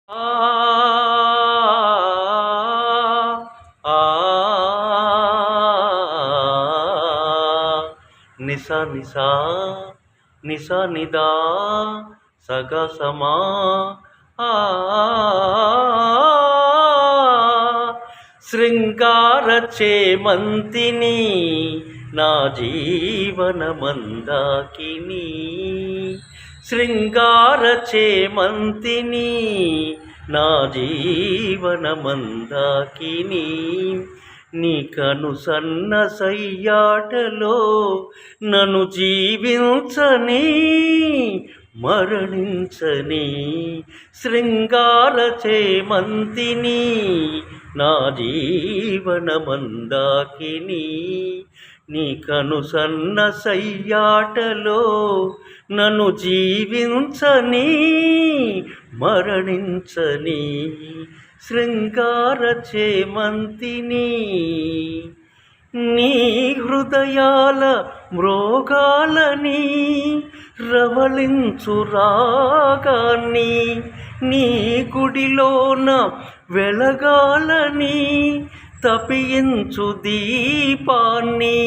ఆ ఆ నిసా నిసా నిసా నిదా సగ సమా ఆ శృంగార చేమంతిని నా జీవన మందాకిని శృంగార చేమంతిని నా జీవన మందాకిని నీ కను సన్న సయ్యాటలో నన్ను జీవించని మరణించని శృంగార చేమంతిని నా జీవన మందాకిని నీ కను సన్న సయ్యాటలో నన్ను జీవించని మరణించని శృంగార చేమంతిని నీ హృదయాల మ్రోగాలని రవళించు రాగాన్ని నీ గుడిలోన వెలగాలని తపించు దీపాన్ని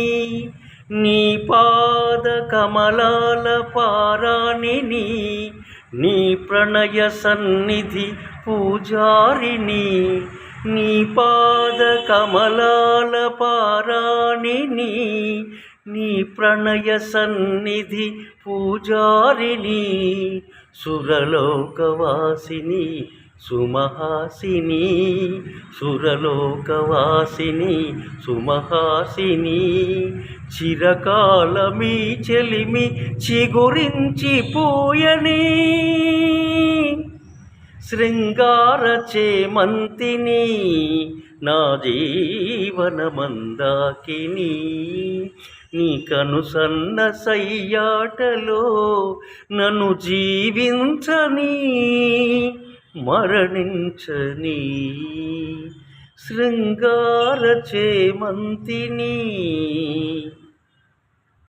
నీ పాద కమలాల పారాణిని నీ ప్రణయ సన్నిధి పూజారిని నీ పాద కమలాల పారాణిని నీ ప్రణయ సన్నిధి పూజారిని సురలోకవాసిని సుమహాసిని సురలోకవాసిని సుమహాసిని చిరకాలమీ చెలిమి చిగురించి పూయని శృంగార చేమంతిని నా జీవన మందాకిని నీ కను సన్న సయ్యాటలో నన్ను జీవించని మరణించని శృంగార చేమంతిని